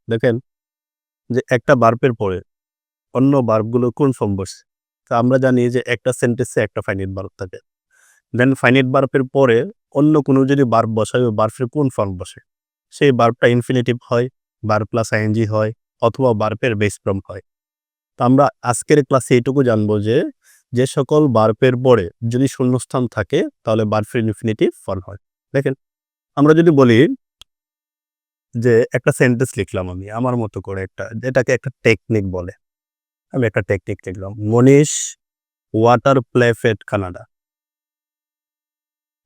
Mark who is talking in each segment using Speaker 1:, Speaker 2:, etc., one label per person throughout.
Speaker 1: দেখেন যে একটা ভার্বের পরে অন্য ভার্বগুলো কোন ফর্ম বসে। তো আমরা জানি যে একটা সেন্টেন্সে একটা ফাইনাইট ভার্ব থাকে। দেন ফাইনাইট ভার্বের পরে অন্য কোনো যদি ভার্ব বসাই ওই ভার্বের কোন ফর্ম বসে। সেই ভার্বটা ইনফিনিটিভ হয়, ভার্ব প্লাস আইএনজি হয় অথবা ভার্বের বেস ফর্ম হয়। তো আমরা আজকের ক্লাসে এটুকু জানবো যে, যে সকল ভার্বের পরে যদি শূন্যস্থান থাকে তাহলে ভার্বের ইনফিনিটিভ ফর্ম হয়। দেখেন আমরা যদি বলি যে একটা সেন্টেন্স লিখলাম আমি আমার মতো করে যেটাকে একটা টেকনিক বলে। আমি একটা টেকনিক লিখলাম। মনীষ ওয়াটার প্লেস এট কানাডা।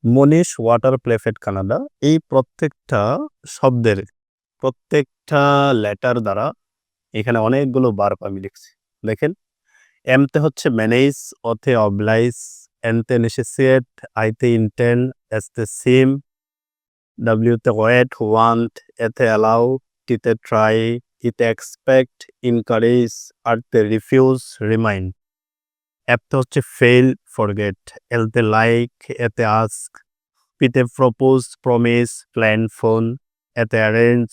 Speaker 1: মনীষ ওয়াটার প্লেস এট কানাডা। এই প্রত্যেকটা শব্দের প্রত্যেকটা লেটার দ্বারা এখানে অনেকগুলো ভার্ব আমি লিখছি। দেখেন এমতে হচ্ছে ম্যানেজ, অতে অবলাইজ, এনতে নেসেসিয়েট, আইতে ইন্টেন্ড, এসতে সিম, ডাব্লিউতে ওয়েট, ওয়ান্ট, এতে অ্যালাউ, টিতে ট্রাই, ইতে এক্সপেক্ট, ইনকারেজ, আরতে রিফিউজ, রিমাইন্ড। অ্যাপতে হচ্ছে ফেল, ফরগেট, এলতে লাইক, এতে আস্ক, পিতে প্রপোজ, প্রমিস, প্ল্যান, ফোন, এতে অ্যারেঞ্জ,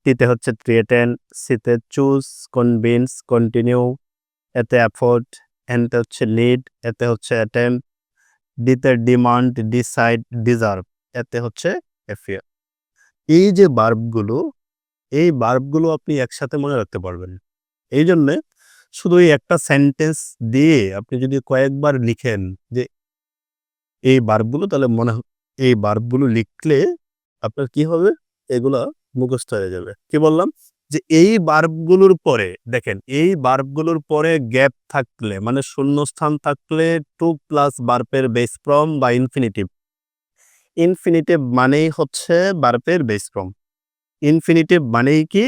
Speaker 1: টিতে হচ্ছে থ্রিয়েটেন, সিতে চুজ, কনভিন্স, কন্টিনিউ, এতে অ্যাফোর্ড, এনতে হচ্ছে লিড, এতে হচ্ছে অ্যাটেম্প, ডিতে ডিমান্ড, ডিসাইড, ডিজার্ভ, এতে হচ্ছে অ্যাফিয়ার। এই যে ভার্বগুলো আপনি একসাথে মনে রাখতে পারবেন। এই জন্যে শুধু এই একটা সেন্টেন্স দিয়ে আপনি যদি কয়েকবার লিখেন যে এই ভার্বগুলো তাহলে এই ভার্বগুলো লিখলে আপনার কি হবে, এগুলা মুখস্থ হয়ে যাবে। কি বললাম যে এই ভার্বগুলোর পরে দেখেন, এই ভার্বগুলোর পরে গ্যাপ থাকলে মানে শূন্যস্থান থাকলে টু প্লাস ভার্বের বেস ফর্ম বা ইনফিনিটিভ। ইনফিনিটিভ মানেই হচ্ছে ভার্বের বেস ফর্ম। ইনফিনিটিভ মানেই কি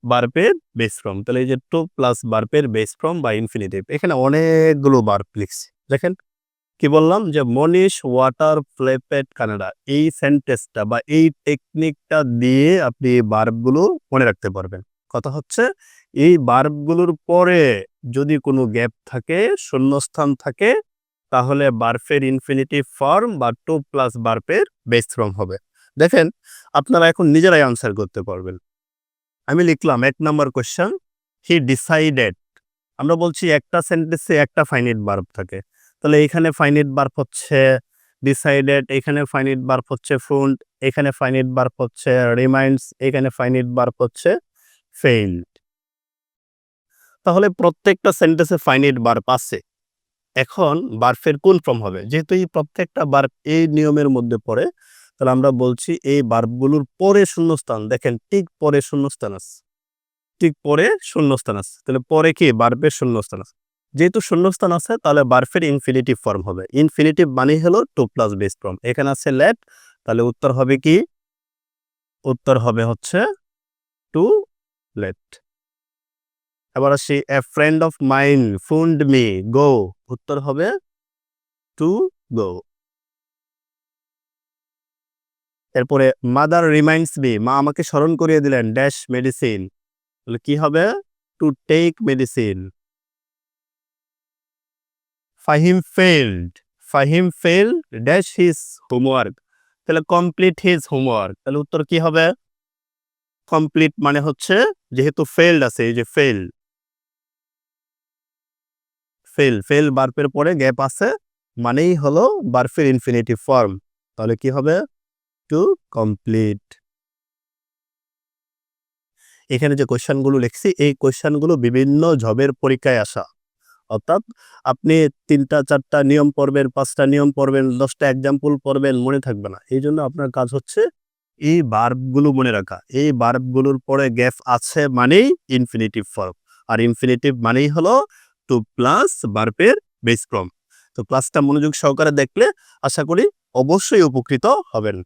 Speaker 1: ভার্বের বেস ফর্ম। তাহলে এই যে টু প্লাস ভার্বের বেস ফর্ম বা ইনফিনিটিভ, এখানে অনেকগুলো ভার্ব লিখছি। দেখেন কি বললাম যে মনীষ ওয়াটার প্লেস কানাডা। এই সেন্টেন্সটা বা এই টেকনিকটা দিয়ে আপনি এই ভার্বগুলো মনে রাখতে পারবেন। কথা হচ্ছে এই ভার্বগুলোর পরে যদি কোনো গ্যাপ থাকে, শূন্যস্থান থাকে, তাহলে ভার্বের ইনফিনিটিভ ফর্ম বা টু প্লাস ভার্বের বেস ফর্ম হবে। দেখেন আপনারা এখন নিজেরাই আনসার করতে পারবেন। আমি লিখলাম 1 নাম্বার কোয়েশ্চেন, হি ডিসাইডেড। আমরা বলছি একটা সেন্টেন্সে একটা ফাইনাইট ভার্ব থাকে। তাহলে এখানে ফাইনাইট ভার্ব হচ্ছে ডিসাইডেড, এখানে ফাইনাইট ভার্ব হচ্ছে ফুন্ড, এখানে ফাইনাইট ভার্ব হচ্ছে রিমাইন্ডস, এখানে ফাইনাইট ভার্ব হচ্ছে ফেইল্ড। তাহলে প্রত্যেকটা সেন্টেন্সে ফাইনাইট ভার্ব আছে। এখন ভার্বের কোন ফর্ম হবে? যেহেতু এই প্রত্যেকটা ভার্ব এই নিয়মের মধ্যে পড়ে, তাহলে আমরা বলছি এই ভার্বগুলোর পরে শূন্যস্থান, দেখেন ঠিক পরে শূন্যস্থান আছে। ঠিক পরে শূন্যস্থান আছে। তাহলে পরে কি ভার্বের শূন্যস্থান আছে। যেহেতু শূন্যস্থান আছে তাহলে ভার্বের ইনফিনিটিভ ফর্ম হবে। ইনফিনিটিভ মানে হলো টু প্লাস বেস ফর্ম। এখানে আছে লেট, তাহলে উত্তর হবে কি? উত্তর হবে হচ্ছে টু লেট। এবার আসি a friend of mine phoned me go, উত্তর হবে টু গো। এরপরে মাদার রিমাইন্ডস মি, মা আমাকে স্মরণ করিয়ে দিলেন ড্যাশ মেডিসিন, তাহলে কি হবে? To take medicine. Fahim failed dash his homework, তাহলে কমপ্লিট হিজ হোমওয়ার্ক, তাহলে উত্তর কি হবে? কমপ্লিট মানে হচ্ছে যেহেতু ফেইলড আছে, এই যে ফেল ভার্বের পরে গ্যাপ আছে মানেই হলো ভার্বের ইনফিনিটিভ ফর্ম, তাহলে কি হবে? To complete. এখানে যে কোশ্চেনগুলো লিখছি এই কোশ্চেনগুলো বিভিন্ন জবের পরীক্ষায় আসা। অর্থাৎ আপনি ৩টা ৪টা নিয়ম পড়বেন, ৫টা নিয়ম পড়বেন, 10টা এক্সাম্পল পড়বেন, মনে থাকবে না। এই জন্য আপনার কাজ হচ্ছে এই ভার্বগুলো মনে রাখা। এই ভার্বগুলোর পরে গ্যাপ আছে মানেই ইনফিনিটিভ ফর্ম, আর ইনফিনিটিভ মানেই হলো টু প্লাস ভার্বের বেস ফর্ম। তো ক্লাসটা মনোযোগ সহকারে দেখলে আশা করি অবশ্যই উপকৃত হবেন।